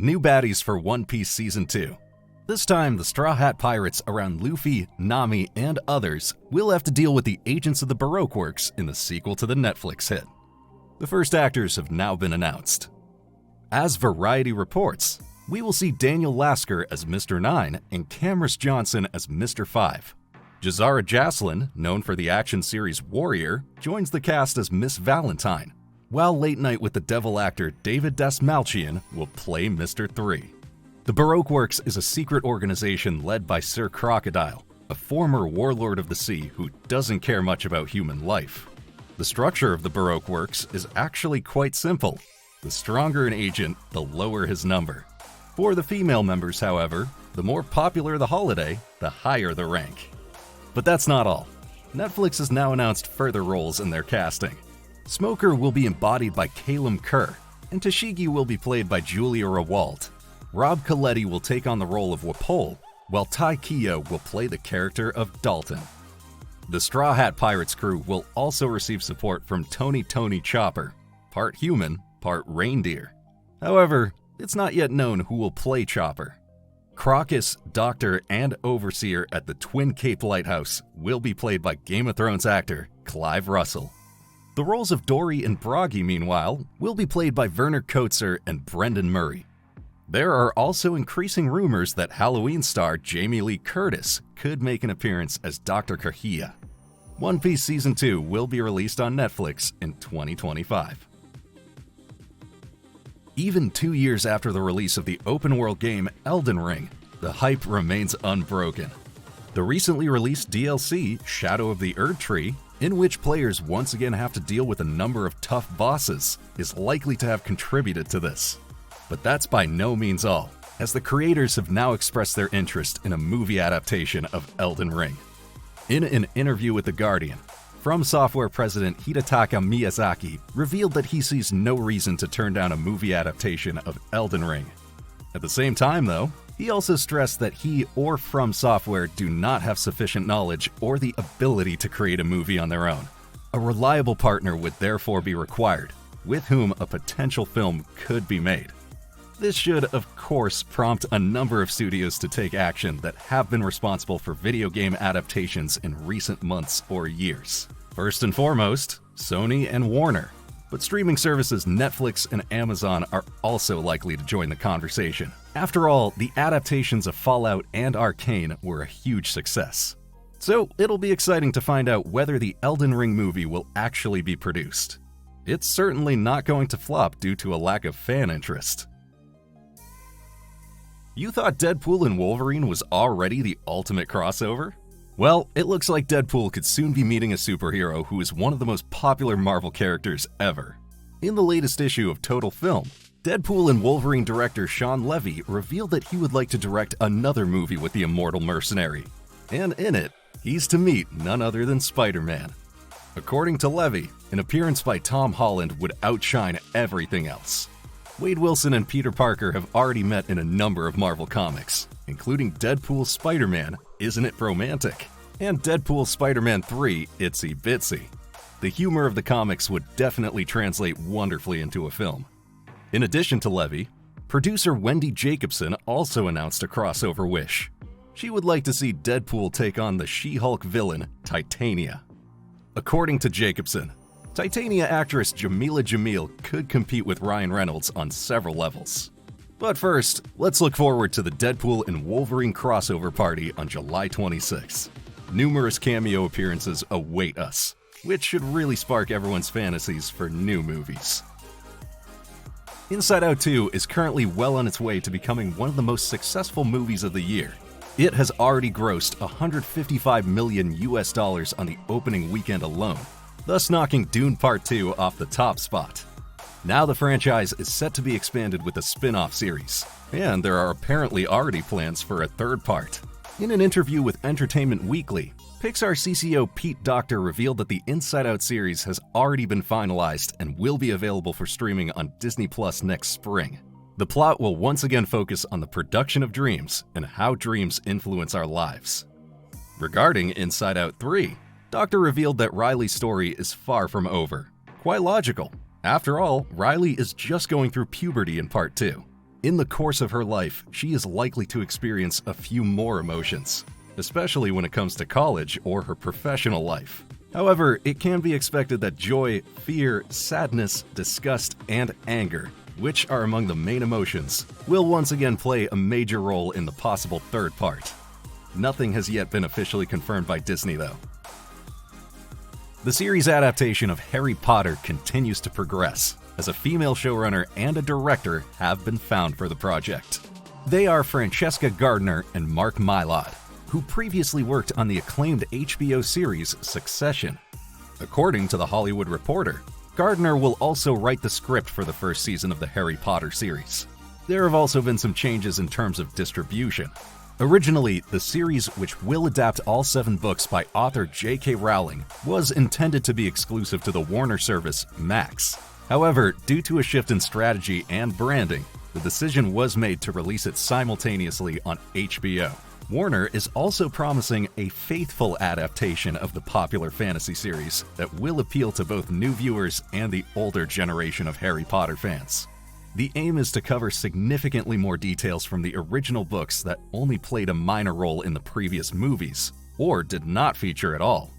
New baddies for One Piece Season 2. This time, the Straw Hat Pirates around Luffy, Nami, and others will have to deal with the agents of the Baroque Works in the sequel to the Netflix hit. The first actors have now been announced. As Variety reports, we will see Daniel Lasker as Mr. 9 and Camrus Johnson as Mr. 5. Jazara Jaslin, known for the action series Warrior, joins the cast as Miss Valentine, while Late Night with the Devil actor David Dastmalchian will play Mr. 3. The Baroque Works is a secret organization led by Sir Crocodile, a former warlord of the sea who doesn't care much about human life. The structure of the Baroque Works is actually quite simple. The stronger an agent, the lower his number. For the female members, however, the more popular the holiday, the higher the rank. But that's not all. Netflix has now announced further roles in their casting. Smoker will be embodied by Calum Kerr, and Tashigi will be played by Julia Rawald. Rob Coletti will take on the role of Wapol, while Tai Keogh will play the character of Dalton. The Straw Hat Pirates crew will also receive support from Tony Chopper, part human, part reindeer. However, it's not yet known who will play Chopper. Crocus, Doctor, and Overseer at the Twin Cape Lighthouse will be played by Game of Thrones actor Clive Russell. The roles of Dory and Broggy, meanwhile, will be played by Werner Kotzer and Brendan Murray. There are also increasing rumors that Halloween star Jamie Lee Curtis could make an appearance as Dr. Kahia. One Piece Season 2 will be released on Netflix in 2025. Even 2 years after the release of the open-world game Elden Ring, the hype remains unbroken. The recently released DLC, Shadow of the Erd Tree, in which players once again have to deal with a number of tough bosses, is likely to have contributed to this. But that's by no means all, as the creators have now expressed their interest in a movie adaptation of Elden Ring. In an interview with The Guardian, From Software president Hidetaka Miyazaki revealed that he sees no reason to turn down a movie adaptation of Elden Ring. At the same time, though, he also stressed that he or From Software do not have sufficient knowledge or the ability to create a movie on their own. A reliable partner would therefore be required, with whom a potential film could be made. This should, of course, prompt a number of studios to take action that have been responsible for video game adaptations in recent months or years. First and foremost, Sony and Warner. But streaming services Netflix and Amazon are also likely to join the conversation. After all, the adaptations of Fallout and Arcane were a huge success. So it'll be exciting to find out whether the Elden Ring movie will actually be produced. It's certainly not going to flop due to a lack of fan interest. You thought Deadpool and Wolverine was already the ultimate crossover? Well, it looks like Deadpool could soon be meeting a superhero who is one of the most popular Marvel characters ever. In the latest issue of Total Film, Deadpool and Wolverine director Sean Levy revealed that he would like to direct another movie with the immortal mercenary. And in it, he's to meet none other than Spider-Man. According to Levy, an appearance by Tom Holland would outshine everything else. Wade Wilson and Peter Parker have already met in a number of Marvel comics, including Deadpool Spider-Man, Isn't It Romantic? And Deadpool Spider-Man 3, Itsy Bitsy. The humor of the comics would definitely translate wonderfully into a film. In addition to Levy, producer Wendy Jacobson also announced a crossover wish. She would like to see Deadpool take on the She-Hulk villain, Titania. According to Jacobson, Titania actress Jamila Jamil could compete with Ryan Reynolds on several levels. But first, let's look forward to the Deadpool and Wolverine crossover party on July 26th. Numerous cameo appearances await us, which should really spark everyone's fantasies for new movies. Inside Out 2 is currently well on its way to becoming one of the most successful movies of the year. It has already grossed $155 million on the opening weekend alone, thus knocking Dune Part 2 off the top spot. Now the franchise is set to be expanded with a spin-off series, and there are apparently already plans for a third part. In an interview with Entertainment Weekly, Pixar CCO Pete Docter revealed that the Inside Out series has already been finalized and will be available for streaming on Disney Plus next spring. The plot will once again focus on the production of dreams and how dreams influence our lives. Regarding Inside Out 3, Docter revealed that Riley's story is far from over. Quite logical. After all, Riley is just going through puberty in Part 2. In the course of her life, she is likely to experience a few more emotions, especially when it comes to college or her professional life. However, it can be expected that joy, fear, sadness, disgust, and anger, which are among the main emotions, will once again play a major role in the possible third part. Nothing has yet been officially confirmed by Disney, though. The series adaptation of Harry Potter continues to progress, as a female showrunner and a director have been found for the project. They are Francesca Gardner and Mark Mylod, who previously worked on the acclaimed HBO series Succession. According to The Hollywood Reporter, Gardner will also write the script for the first season of the Harry Potter series. There have also been some changes in terms of distribution. Originally, the series, which will adapt all 7 books by author J.K. Rowling, was intended to be exclusive to the Warner service Max. However, due to a shift in strategy and branding, the decision was made to release it simultaneously on HBO. Warner is also promising a faithful adaptation of the popular fantasy series that will appeal to both new viewers and the older generation of Harry Potter fans. The aim is to cover significantly more details from the original books that only played a minor role in the previous movies, or did not feature at all.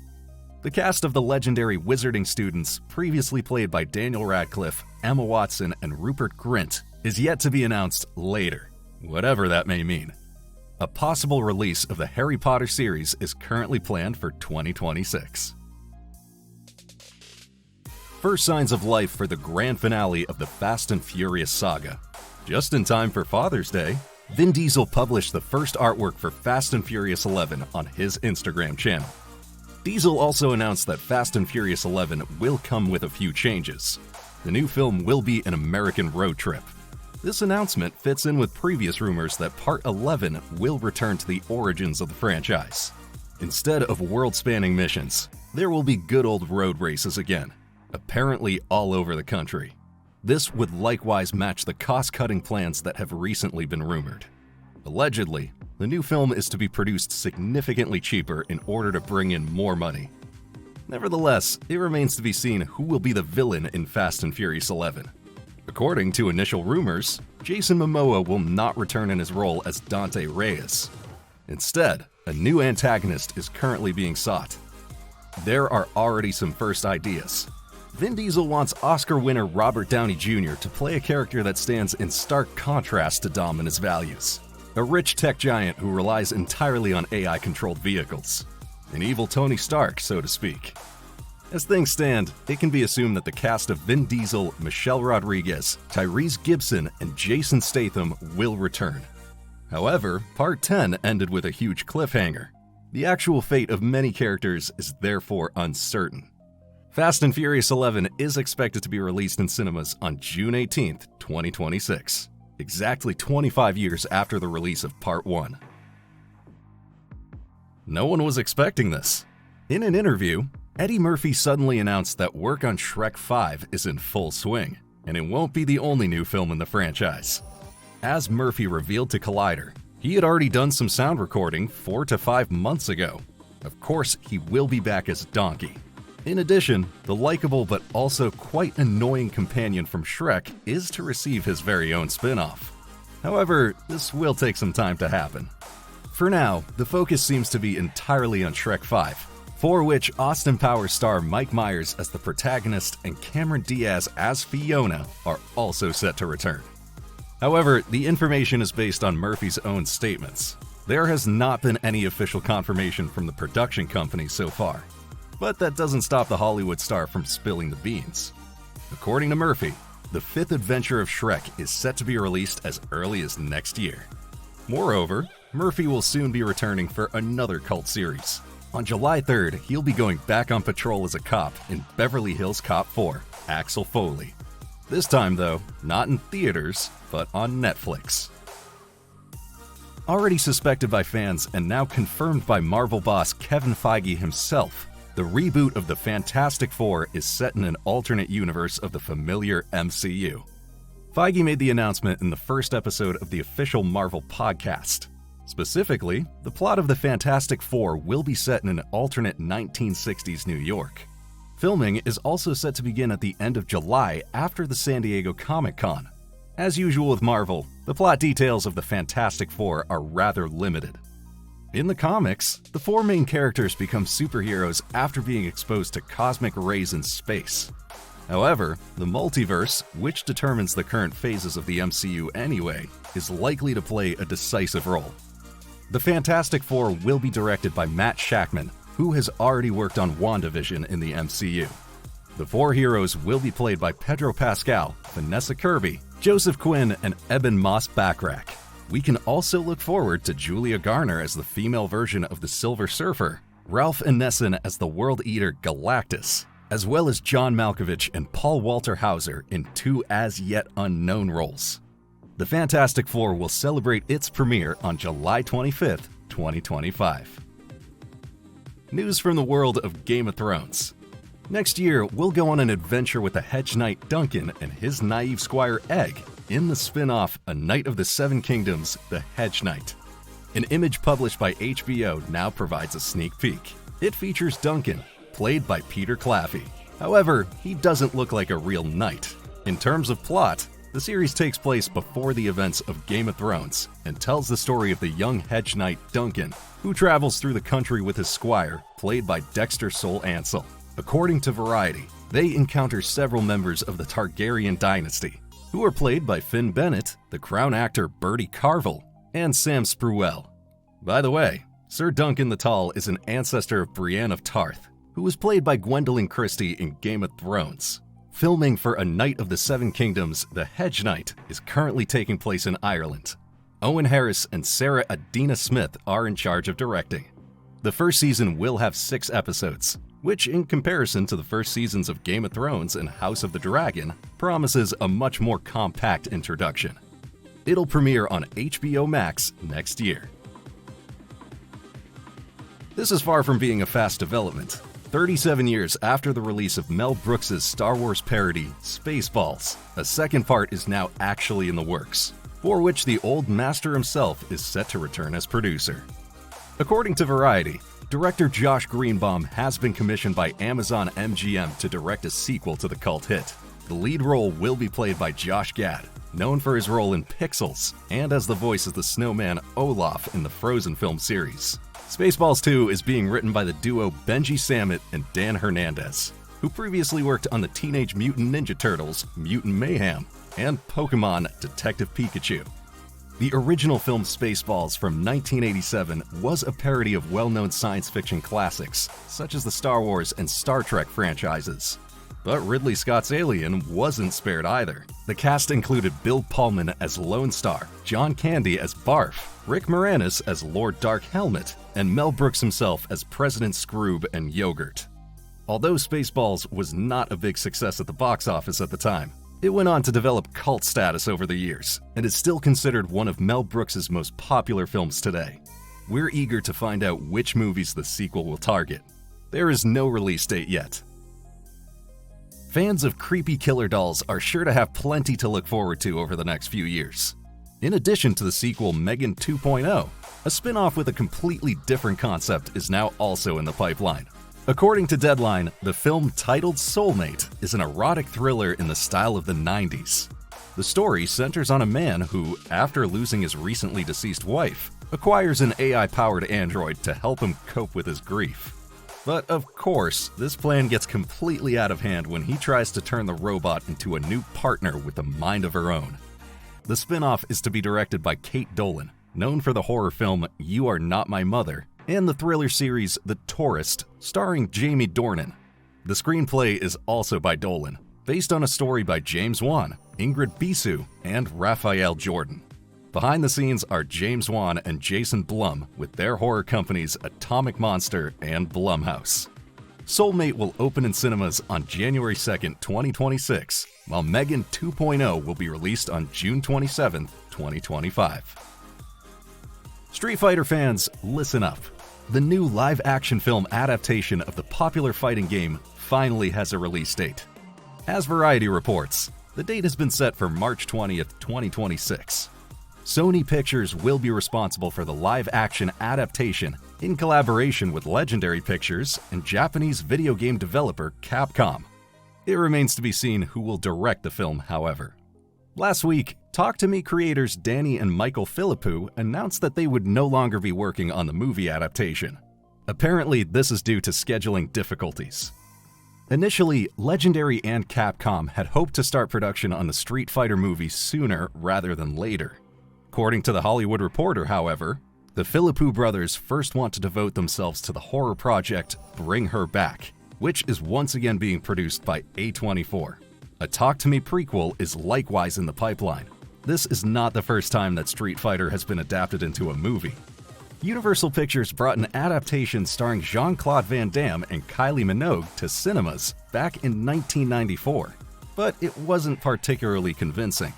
The cast of the legendary Wizarding students, previously played by Daniel Radcliffe, Emma Watson, and Rupert Grint, is yet to be announced later, whatever that may mean. A possible release of the Harry Potter series is currently planned for 2026. First signs of life for the grand finale of the Fast and Furious saga. Just in time for Father's Day, Vin Diesel published the first artwork for Fast and Furious 11 on his Instagram channel. Diesel also announced that Fast and Furious 11 will come with a few changes. The new film will be an American road trip. This announcement fits in with previous rumors that Part 11 will return to the origins of the franchise. Instead of world-spanning missions, there will be good old road races again, apparently all over the country. This would likewise match the cost-cutting plans that have recently been rumored. Allegedly, the new film is to be produced significantly cheaper in order to bring in more money. Nevertheless, it remains to be seen who will be the villain in Fast and Furious 11. According to initial rumors, Jason Momoa will not return in his role as Dante Reyes. Instead, a new antagonist is currently being sought. There are already some first ideas. Vin Diesel wants Oscar winner Robert Downey Jr. to play a character that stands in stark contrast to Dom and his values. A rich tech giant who relies entirely on AI-controlled vehicles. An evil Tony Stark, so to speak. As things stand, it can be assumed that the cast of Vin Diesel, Michelle Rodriguez, Tyrese Gibson, and Jason Statham will return. However, Part 10 ended with a huge cliffhanger. The actual fate of many characters is therefore uncertain. Fast and Furious 11 is expected to be released in cinemas on June 18, 2026, exactly 25 years after the release of Part 1. No one was expecting this. In an interview, Eddie Murphy suddenly announced that work on Shrek 5 is in full swing, and it won't be the only new film in the franchise. As Murphy revealed to Collider, he had already done some sound recording 4 to 5 months ago. Of course, he will be back as Donkey. In addition, the likable but also quite annoying companion from Shrek is to receive his very own spin-off. However, this will take some time to happen. For now, the focus seems to be entirely on Shrek 5, for which Austin Powers star Mike Myers as the protagonist and Cameron Diaz as Fiona are also set to return. However, the information is based on Murphy's own statements. There has not been any official confirmation from the production company so far. But that doesn't stop the Hollywood star from spilling the beans. According to Murphy, the 5th adventure of Shrek is set to be released as early as next year. Moreover, Murphy will soon be returning for another cult series. On July 3rd, he'll be going back on patrol as a cop in Beverly Hills Cop 4, Axel Foley. This time though, not in theaters, but on Netflix. Already suspected by fans and now confirmed by Marvel boss Kevin Feige himself, the reboot of the Fantastic Four is set in an alternate universe of the familiar MCU. Feige made the announcement in the first episode of the official Marvel podcast. Specifically, the plot of the Fantastic Four will be set in an alternate 1960s New York. Filming is also set to begin at the end of July after the San Diego Comic-Con. As usual with Marvel, the plot details of the Fantastic Four are rather limited. In the comics, the four main characters become superheroes after being exposed to cosmic rays in space. However, the multiverse, which determines the current phases of the MCU anyway, is likely to play a decisive role. The Fantastic Four will be directed by Matt Shakman, who has already worked on WandaVision in the MCU. The four heroes will be played by Pedro Pascal, Vanessa Kirby, Joseph Quinn, and Eben Moss-Backrack. We can also look forward to Julia Garner as the female version of the Silver Surfer, Ralph Ineson as the World Eater Galactus, as well as John Malkovich and Paul Walter Hauser in two as-yet unknown roles. The Fantastic Four will celebrate its premiere on July 25th, 2025. News from the world of Game of Thrones. Next year, we'll go on an adventure with the hedge knight Duncan and his naive squire Egg in the spin-off A Knight of the Seven Kingdoms, The Hedge Knight. An image published by HBO now provides a sneak peek. It features Duncan, played by Peter Claffey. However, he doesn't look like a real knight. In terms of plot, the series takes place before the events of Game of Thrones and tells the story of the young hedge knight Duncan, who travels through the country with his squire, played by Dexter Sol Ansel. According to Variety, they encounter several members of the Targaryen dynasty, who are played by Finn Bennett, the Crown actor Bertie Carvel, and Sam Spruell. By the way, Sir Duncan the Tall is an ancestor of Brienne of Tarth, who was played by Gwendolyn Christie in Game of Thrones. Filming for A Knight of the Seven Kingdoms, The Hedge Knight, is currently taking place in Ireland. Owen Harris and Sarah Adina Smith are in charge of directing. The first season will have 6 episodes, which, in comparison to the first seasons of Game of Thrones and House of the Dragon, promises a much more compact introduction. It'll premiere on HBO Max next year. This is far from being a fast development. 37 years after the release of Mel Brooks' Star Wars parody, Spaceballs, a second part is now actually in the works, for which the old master himself is set to return as producer. According to Variety, director Josh Greenbaum has been commissioned by Amazon MGM to direct a sequel to the cult hit. The lead role will be played by Josh Gad, known for his role in Pixels and as the voice of the snowman Olaf in the Frozen film series. Spaceballs 2 is being written by the duo Benji Samit and Dan Hernandez, who previously worked on the Teenage Mutant Ninja Turtles, Mutant Mayhem, and Pokémon Detective Pikachu. The original film Spaceballs from 1987 was a parody of well-known science fiction classics, such as the Star Wars and Star Trek franchises. But Ridley Scott's Alien wasn't spared either. The cast included Bill Pullman as Lone Star, John Candy as Barf, Rick Moranis as Lord Dark Helmet, and Mel Brooks himself as President Scroob and Yogurt. Although Spaceballs was not a big success at the box office at the time, it went on to develop cult status over the years, and is still considered one of Mel Brooks' most popular films today. We're eager to find out which movies the sequel will target. There is no release date yet. Fans of creepy killer dolls are sure to have plenty to look forward to over the next few years. In addition to the sequel Megan 2.0, a spin-off with a completely different concept is now also in the pipeline. According to Deadline, the film titled Soulmate is an erotic thriller in the style of the 90s. The story centers on a man who, after losing his recently deceased wife, acquires an AI-powered android to help him cope with his grief. But of course, this plan gets completely out of hand when he tries to turn the robot into a new partner with a mind of her own. The spin-off is to be directed by Kate Dolan, known for the horror film You Are Not My Mother, and the thriller series The Tourist, starring Jamie Dornan. The screenplay is also by Dolan, based on a story by James Wan, Ingrid Bisu, and Raphael Jordan. Behind the scenes are James Wan and Jason Blum with their horror companies Atomic Monster and Blumhouse. Soulmate will open in cinemas on January 2nd, 2026, while Megan 2.0 will be released on June 27th, 2025. Street Fighter fans, listen up. The new live-action film adaptation of the popular fighting game finally has a release date. As Variety reports, the date has been set for March 20th, 2026. Sony Pictures will be responsible for the live-action adaptation in collaboration with Legendary Pictures and Japanese video game developer Capcom. It remains to be seen who will direct the film, however. Last week, Talk to Me creators Danny and Michael Philippou announced that they would no longer be working on the movie adaptation. Apparently, this is due to scheduling difficulties. Initially, Legendary and Capcom had hoped to start production on the Street Fighter movie sooner rather than later. According to The Hollywood Reporter, however, the Philippou brothers first want to devote themselves to the horror project Bring Her Back, which is once again being produced by A24. A Talk to Me prequel is likewise in the pipeline. This is not the first time that Street Fighter has been adapted into a movie. Universal Pictures brought an adaptation starring Jean-Claude Van Damme and Kylie Minogue to cinemas back in 1994, but it wasn't particularly convincing.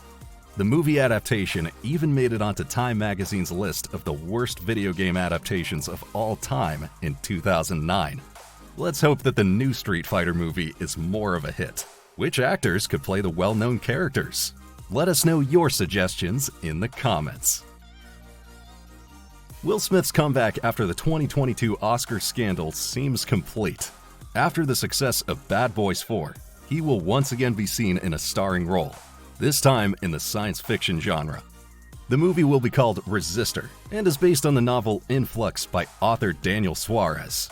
The movie adaptation even made it onto Time magazine's list of the worst video game adaptations of all time in 2009. Let's hope that the new Street Fighter movie is more of a hit. Which actors could play the well-known characters? Let us know your suggestions in the comments. Will Smith's comeback after the 2022 Oscar scandal seems complete. After the success of Bad Boys 4, he will once again be seen in a starring role, this time in the science fiction genre. The movie will be called Resistor and is based on the novel Influx by author Daniel Suarez.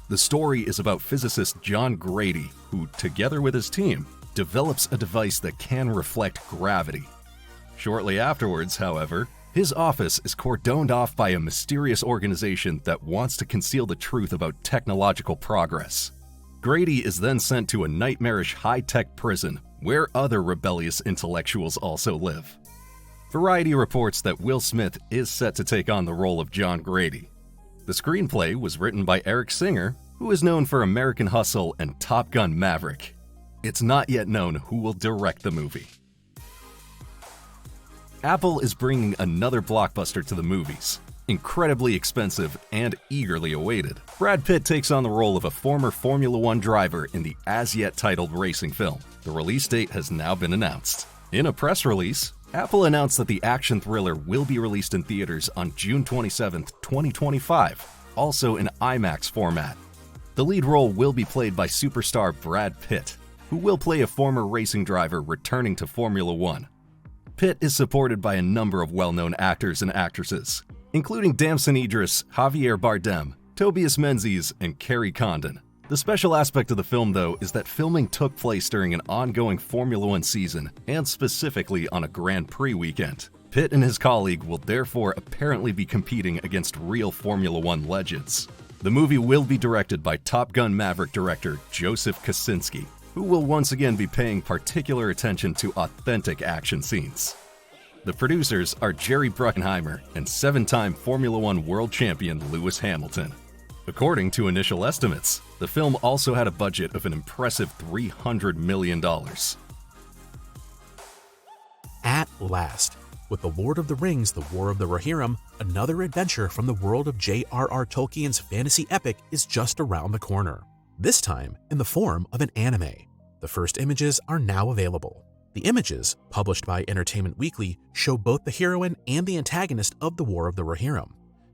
The story is about physicist John Grady, who, together with his team, develops a device that can reflect gravity. Shortly afterwards, however, his office is cordoned off by a mysterious organization that wants to conceal the truth about technological progress. Grady is then sent to a nightmarish high-tech prison where other rebellious intellectuals also live. Variety reports that Will Smith is set to take on the role of John Grady. The screenplay was written by Eric Singer, who is known for American Hustle and Top Gun: Maverick. It's not yet known who will direct the movie. Apple is bringing another blockbuster to the movies. Incredibly expensive and eagerly awaited, Brad Pitt takes on the role of a former Formula One driver in the as-yet titled racing film. The release date has now been announced. In a press release, Apple announced that the action thriller will be released in theaters on June 27, 2025, also in IMAX format. The lead role will be played by superstar Brad Pitt, who will play a former racing driver returning to Formula One. Pitt is supported by a number of well-known actors and actresses, including Damson Idris, Javier Bardem, Tobias Menzies, and Kerry Condon. The special aspect of the film, though, is that filming took place during an ongoing Formula One season, and specifically on a Grand Prix weekend. Pitt and his colleague will therefore apparently be competing against real Formula One legends. The movie will be directed by Top Gun: Maverick director Joseph Kosinski, who will once again be paying particular attention to authentic action scenes. The producers are Jerry Bruckheimer and seven-time Formula One world champion Lewis Hamilton. According to initial estimates, the film also had a budget of an impressive $300 million. At last, with The Lord of the Rings: The War of the Rohirrim, another adventure from the world of J.R.R. Tolkien's fantasy epic is just around the corner, this time in the form of an anime. The first images are now available. The images, published by Entertainment Weekly, show both the heroine and the antagonist of The War of the Rohirrim.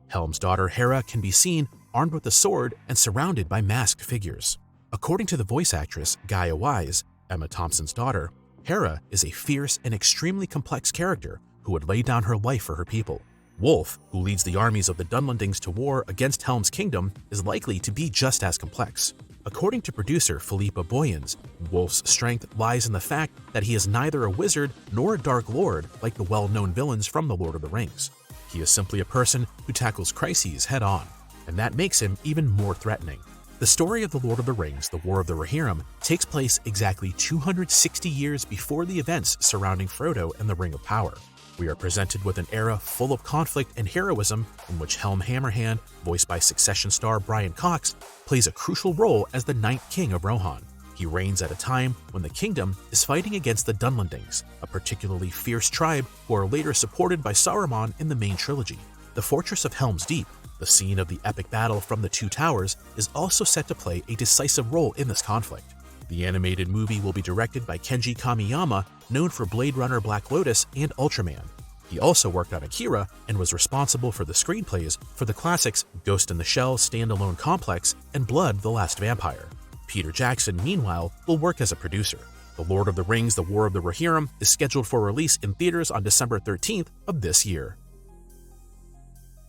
Helm's daughter Hera can be seen armed with a sword and surrounded by masked figures. According to the voice actress Gaia Wise, Emma Thompson's daughter, Hera is a fierce and extremely complex character who would lay down her life for her people. Wolf, who leads the armies of the Dunlendings to war against Helm's kingdom, is likely to be just as complex. According to producer Philippa Boyens, Wolf's strength lies in the fact that he is neither a wizard nor a Dark Lord like the well-known villains from The Lord of the Rings. He is simply a person who tackles crises head-on, and that makes him even more threatening. The story of The Lord of the Rings: The War of the Rohirrim takes place exactly 260 years before the events surrounding Frodo and the Ring of Power. We are presented with an era full of conflict and heroism in which Helm Hammerhand, voiced by Succession star Brian Cox, plays a crucial role as the Ninth King of Rohan. He reigns at a time when the kingdom is fighting against the Dunlendings, a particularly fierce tribe who are later supported by Saruman in the main trilogy. The fortress of Helm's Deep, the scene of the epic battle from the Two Towers, is also set to play a decisive role in this conflict. The animated movie will be directed by Kenji Kamiyama, known for Blade Runner: Black Lotus and Ultraman. He also worked on Akira and was responsible for the screenplays for the classics Ghost in the Shell Standalone Complex and Blood: The Last Vampire. Peter Jackson, meanwhile, will work as a producer. The Lord of the Rings: The War of the Rohirrim is scheduled for release in theaters on December 13th of this year.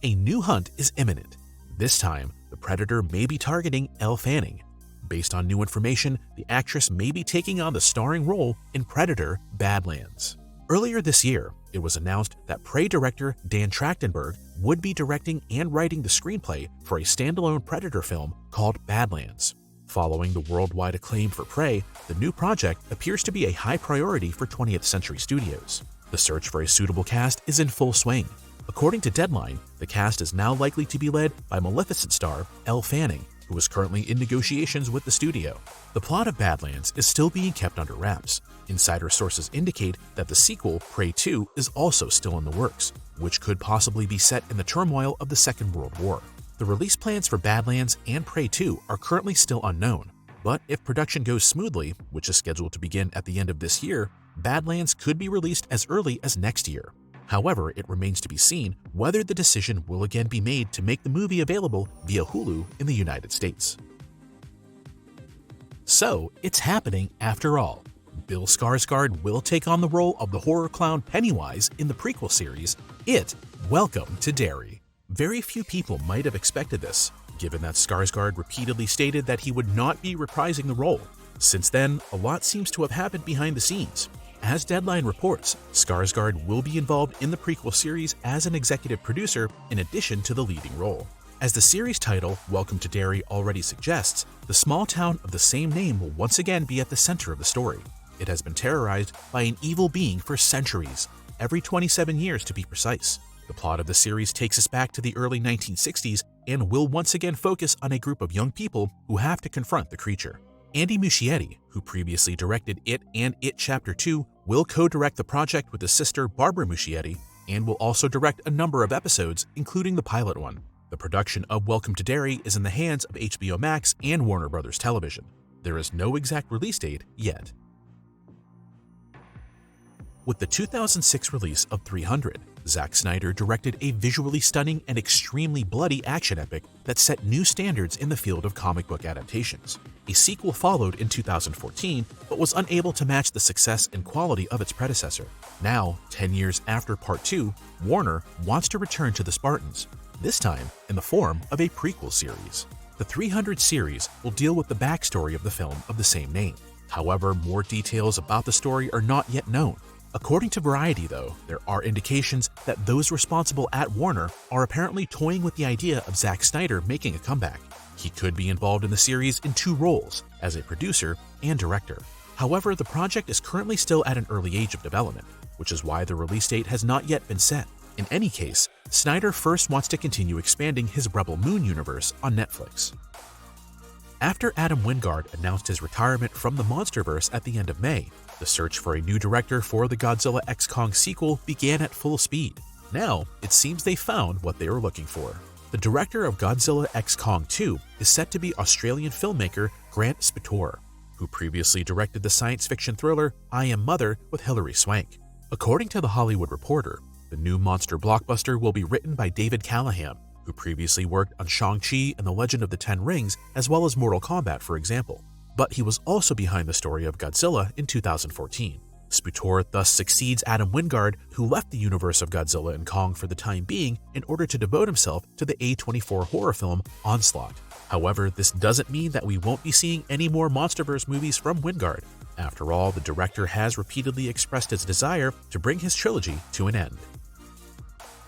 A new hunt is imminent. This time, the predator may be targeting Elle Fanning. Based on new information, the actress may be taking on the starring role in Predator: Badlands. Earlier this year, it was announced that Prey director Dan Trachtenberg would be directing and writing the screenplay for a standalone Predator film called Badlands. Following the worldwide acclaim for Prey, the new project appears to be a high priority for 20th Century Studios. The search for a suitable cast is in full swing. According to Deadline, the cast is now likely to be led by Maleficent star Elle Fanning, who is currently in negotiations with the studio. The plot of Badlands is still being kept under wraps. Insider sources indicate that the sequel, Prey 2, is also still in the works, which could possibly be set in the turmoil of the Second World War. The release plans for Badlands and Prey 2 are currently still unknown, but if production goes smoothly, which is scheduled to begin at the end of this year, Badlands could be released as early as next year. However, it remains to be seen whether the decision will again be made to make the movie available via Hulu in the United States. So, it's happening after all. Bill Skarsgård will take on the role of the horror clown Pennywise in the prequel series, Welcome to Derry. Very few people might have expected this, given that Skarsgård repeatedly stated that he would not be reprising the role. Since then, a lot seems to have happened behind the scenes. As Deadline reports, Skarsgård will be involved in the prequel series as an executive producer in addition to the leading role. As the series title, Welcome to Derry, already suggests, the small town of the same name will once again be at the center of the story. It has been terrorized by an evil being for centuries, every 27 years to be precise. The plot of the series takes us back to the early 1960s and will once again focus on a group of young people who have to confront the creature. Andy Muschietti, who previously directed It and It Chapter 2, will co-direct the project with his sister Barbara Muschietti and will also direct a number of episodes, including the pilot one. The production of Welcome to Derry is in the hands of HBO Max and Warner Bros. Television. There is no exact release date yet. With the 2006 release of 300, Zack Snyder directed a visually stunning and extremely bloody action epic that set new standards in the field of comic book adaptations. A sequel followed in 2014, but was unable to match the success and quality of its predecessor. Now, 10 years after Part 2, Warner wants to return to the Spartans, this time in the form of a prequel series. The 300 series will deal with the backstory of the film of the same name. However, more details about the story are not yet known. According to Variety, though, there are indications that those responsible at Warner are apparently toying with the idea of Zack Snyder making a comeback. He could be involved in the series in two roles, as a producer and director. However, the project is currently still at an early age of development, which is why the release date has not yet been set. In any case, Snyder first wants to continue expanding his Rebel Moon universe on Netflix. After Adam Wingard announced his retirement from the MonsterVerse at the end of May, the search for a new director for the Godzilla x Kong sequel began at full speed. Now, it seems they found what they were looking for. The director of Godzilla x Kong 2 is set to be Australian filmmaker Grant Spitore, who previously directed the science fiction thriller I Am Mother with Hilary Swank. According to The Hollywood Reporter, the new monster blockbuster will be written by David Callahan, who previously worked on Shang-Chi and the Legend of the Ten Rings, as well as Mortal Kombat, for example. But he was also behind the story of Godzilla in 2014. Spitore thus succeeds Adam Wingard, who left the universe of Godzilla and Kong for the time being in order to devote himself to the A24 horror film Onslaught. However, this doesn't mean that we won't be seeing any more MonsterVerse movies from Wingard. After all, the director has repeatedly expressed his desire to bring his trilogy to an end.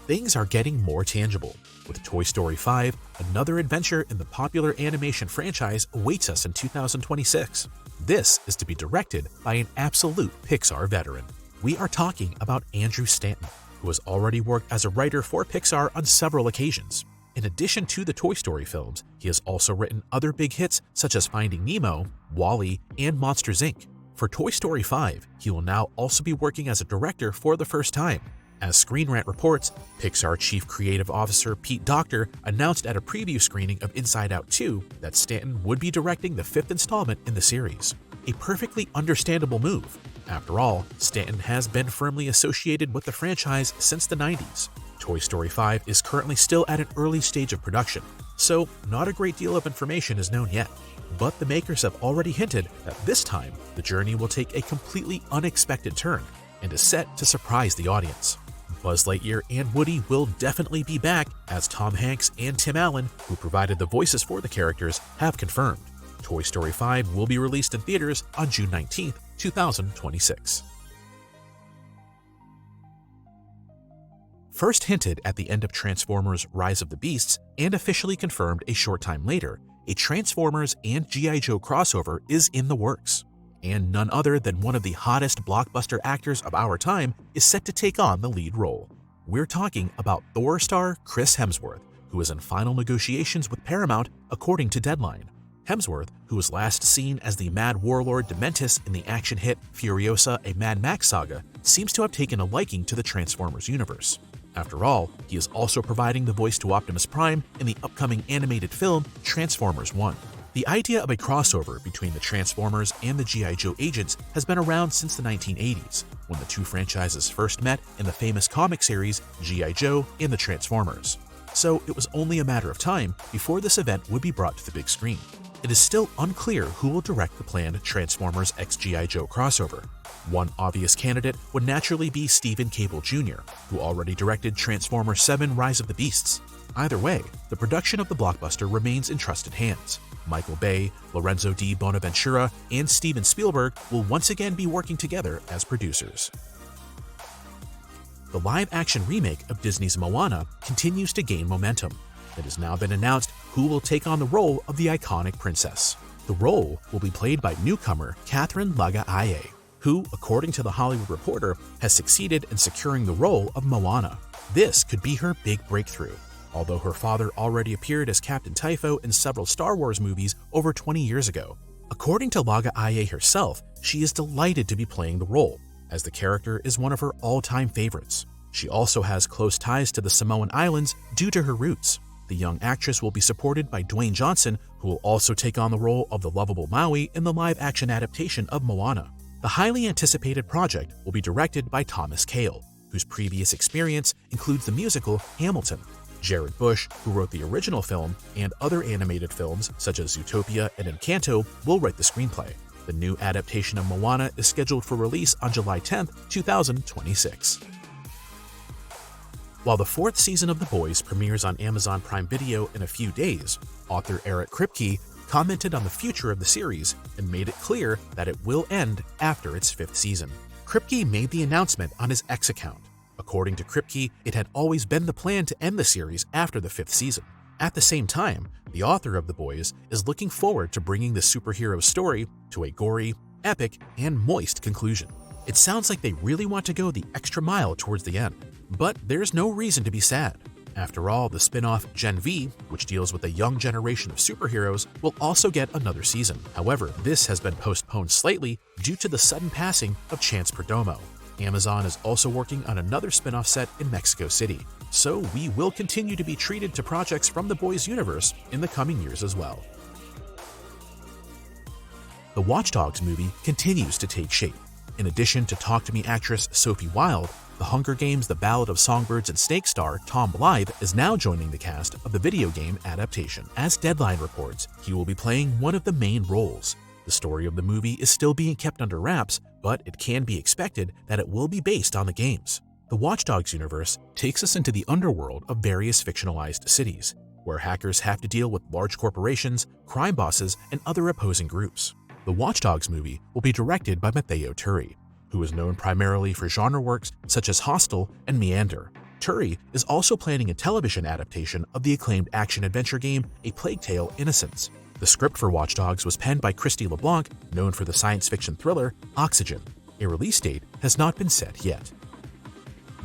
Things are getting more tangible. With Toy Story 5, another adventure in the popular animation franchise awaits us in 2026. This is to be directed by an absolute Pixar veteran. We are talking about Andrew Stanton, who has already worked as a writer for Pixar on several occasions. In addition to the Toy Story films, he has also written other big hits such as Finding Nemo, WALL-E, and Monsters, Inc. For Toy Story 5, he will now also be working as a director for the first time. As Screen Rant reports, Pixar Chief Creative Officer Pete Docter announced at a preview screening of Inside Out 2 that Stanton would be directing the fifth installment in the series. A perfectly understandable move. After all, Stanton has been firmly associated with the franchise since the 90s. Toy Story 5 is currently still at an early stage of production. so not a great deal of information is known yet. But the makers have already hinted that this time, the journey will take a completely unexpected turn and is set to surprise the audience. Buzz Lightyear and Woody will definitely be back, as Tom Hanks and Tim Allen, who provided the voices for the characters, have confirmed. Toy Story 5 will be released in theaters on June 19, 2026. First hinted at the end of Transformers Rise of the Beasts and officially confirmed a short time later, a Transformers and G.I. Joe crossover is in the works. And none other than one of the hottest blockbuster actors of our time is set to take on the lead role. We're talking about Thor star Chris Hemsworth, who is in final negotiations with Paramount according to Deadline. Hemsworth, who was last seen as the Mad Warlord Dementus in the action hit Furiosa: A Mad Max Saga, seems to have taken a liking to the Transformers universe. After all, he is also providing the voice to Optimus Prime in the upcoming animated film Transformers 1. The idea of a crossover between the Transformers and the G.I. Joe agents has been around since the 1980s, when the two franchises first met in the famous comic series G.I. Joe and the Transformers. So it was only a matter of time before this event would be brought to the big screen. It is still unclear who will direct the planned Transformers x G.I. Joe crossover. One obvious candidate would naturally be Stephen Cable Jr., who already directed Transformers 7 Rise of the Beasts. Either way, the production of the blockbuster remains in trusted hands. Michael Bay, Lorenzo di Bonaventura, and Steven Spielberg will once again be working together as producers. The live-action remake of Disney's Moana continues to gain momentum. It has now been announced who will take on the role of the iconic princess. The role will be played by newcomer Catherine Laga-Aye, who, according to The Hollywood Reporter, has succeeded in securing the role of Moana. This could be her big breakthrough, although her father already appeared as Captain Typho in several Star Wars movies over 20 years ago. According to Laga-Aye herself, she is delighted to be playing the role, as the character is one of her all-time favorites. She also has close ties to the Samoan Islands due to her roots. The young actress will be supported by Dwayne Johnson, who will also take on the role of the lovable Maui in the live-action adaptation of Moana. The highly anticipated project will be directed by Thomas Kail, whose previous experience includes the musical Hamilton. Jared Bush, who wrote the original film, and other animated films such as Zootopia and Encanto, will write the screenplay. The new adaptation of Moana is scheduled for release on July 10, 2026. While the fourth season of The Boys premieres on Amazon Prime Video in a few days, author Eric Kripke commented on the future of the series and made it clear that it will end after its fifth season. Kripke made the announcement on his X account. According to Kripke, it had always been the plan to end the series after the fifth season. At the same time, the author of The Boys is looking forward to bringing the superhero story to a gory, epic, and moist conclusion. It sounds like they really want to go the extra mile towards the end. But there's no reason to be sad. After all, the spin-off Gen V, which deals with a young generation of superheroes, will also get another season. However, this has been postponed slightly due to the sudden passing of Chance Perdomo. Amazon is also working on another spin-off set in Mexico City, so we will continue to be treated to projects from the Boys universe in the coming years as well. The Watch Dogs movie continues to take shape. In addition to Talk to Me actress Sophie Wilde, The Hunger Games: The Ballad of Songbirds and Snakes star Tom Blythe is now joining the cast of the video game adaptation. As Deadline reports, he will be playing one of the main roles. The story of the movie is still being kept under wraps, but it can be expected that it will be based on the games. The Watch Dogs universe takes us into the underworld of various fictionalized cities, where hackers have to deal with large corporations, crime bosses, and other opposing groups. The Watch Dogs movie will be directed by Matteo Turri, who is known primarily for genre works such as Hostel and Meander. Turri is also planning a television adaptation of the acclaimed action-adventure game A Plague Tale: Innocence. The script for Watch Dogs was penned by Christy LeBlanc, known for the science fiction thriller Oxygen. A release date has not been set yet.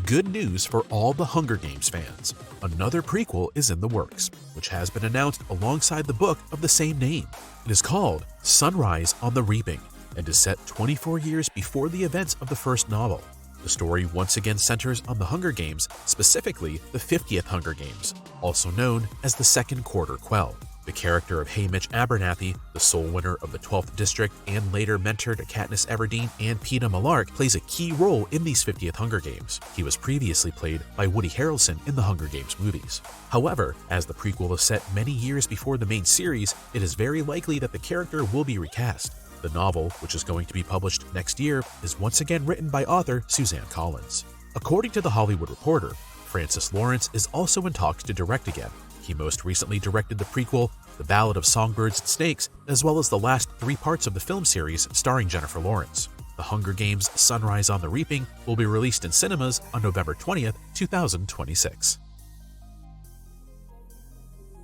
Good news for all the Hunger Games fans. Another prequel is in the works, which has been announced alongside the book of the same name. It is called Sunrise on the Reaping and is set 24 years before the events of the first novel. The story once again centers on the Hunger Games, specifically the 50th Hunger Games, also known as the Second Quarter Quell. The character of Haymitch Abernathy, the sole winner of the 12th District and later mentored Katniss Everdeen and Peeta Mellark, plays a key role in these 50th Hunger Games. He was previously played by Woody Harrelson in the Hunger Games movies. However, as the prequel is set many years before the main series, it is very likely that the character will be recast. The novel, which is going to be published next year, is once again written by author Suzanne Collins. According to The Hollywood Reporter, Francis Lawrence is also in talks to direct again. He most recently directed the prequel, The Ballad of Songbirds and Snakes, as well as the last 3 parts of the film series starring Jennifer Lawrence. The Hunger Games: Sunrise on the Reaping will be released in cinemas on November 20th, 2026.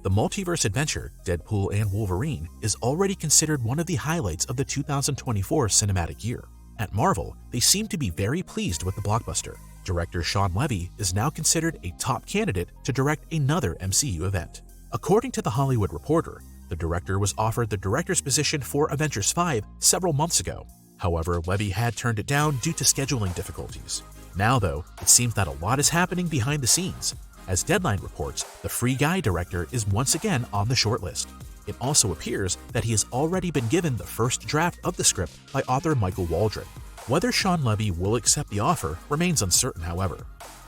The multiverse adventure, Deadpool and Wolverine, is already considered one of the highlights of the 2024 cinematic year. At Marvel, they seem to be very pleased with the blockbuster. Director Sean Levy is now considered a top candidate to direct another MCU event. According to The Hollywood Reporter, the director was offered the director's position for Avengers 5 several months ago. However, Levy had turned it down due to scheduling difficulties. Now, though, it seems that a lot is happening behind the scenes. As Deadline reports, the Free Guy director is once again on the shortlist. It also appears that he has already been given the first draft of the script by author Michael Waldron. Whether Sean Levy will accept the offer remains uncertain, however.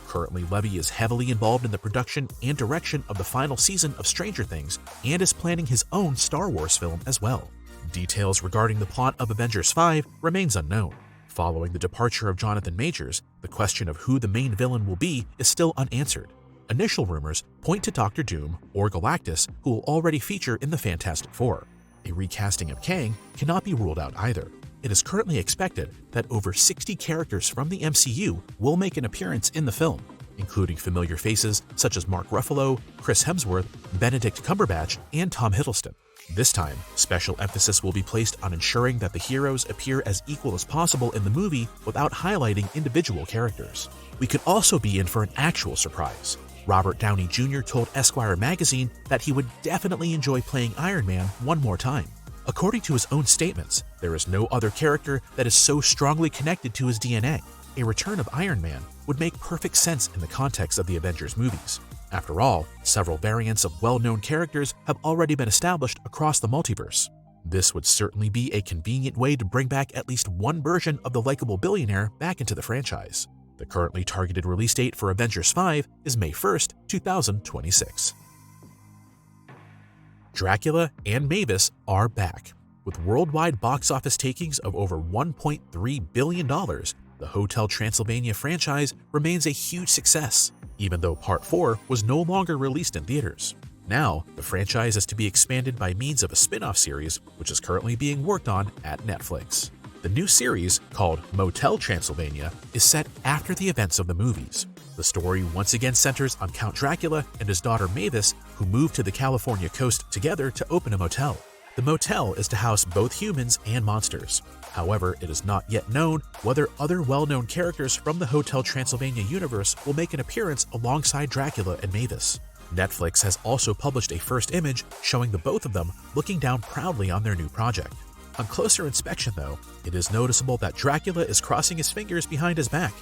Currently, Levy is heavily involved in the production and direction of the final season of Stranger Things and is planning his own Star Wars film as well. Details regarding the plot of Avengers 5 remains unknown. Following the departure of Jonathan Majors, the question of who the main villain will be is still unanswered. Initial rumors point to Doctor Doom or Galactus, who will already feature in the Fantastic Four. A recasting of Kang cannot be ruled out either. It is currently expected that over 60 characters from the MCU will make an appearance in the film, including familiar faces such as Mark Ruffalo, Chris Hemsworth, Benedict Cumberbatch, and Tom Hiddleston. This time, special emphasis will be placed on ensuring that the heroes appear as equal as possible in the movie without highlighting individual characters. We could also be in for an actual surprise. Robert Downey Jr. told Esquire magazine that he would definitely enjoy playing Iron Man one more time. According to his own statements, there is no other character that is so strongly connected to his DNA. A return of Iron Man would make perfect sense in the context of the Avengers movies. After all, several variants of well-known characters have already been established across the multiverse. This would certainly be a convenient way to bring back at least one version of the likable billionaire back into the franchise. The currently targeted release date for Avengers 5 is May 1st, 2026. Dracula and Mavis are back. With worldwide box office takings of over $1.3 billion, the Hotel Transylvania franchise remains a huge success, even though Part 4 was no longer released in theaters. Now, the franchise is to be expanded by means of a spin-off series, which is currently being worked on at Netflix. The new series, called Motel Transylvania, is set after the events of the movies. The story once again centers on Count Dracula and his daughter Mavis, who moved to the California coast together to open a motel. The motel is to house both humans and monsters. However, it is not yet known whether other well-known characters from the Hotel Transylvania universe will make an appearance alongside Dracula and Mavis. Netflix has also published a first image showing the both of them looking down proudly on their new project. On closer inspection, though, it is noticeable that Dracula is crossing his fingers behind his back.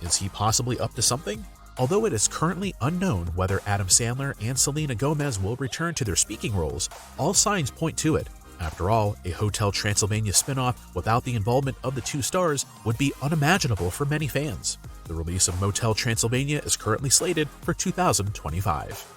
Is he possibly up to something? Although it is currently unknown whether Adam Sandler and Selena Gomez will return to their speaking roles, all signs point to it. After all, a Hotel Transylvania spin-off without the involvement of the two stars would be unimaginable for many fans. The release of Motel Transylvania is currently slated for 2025.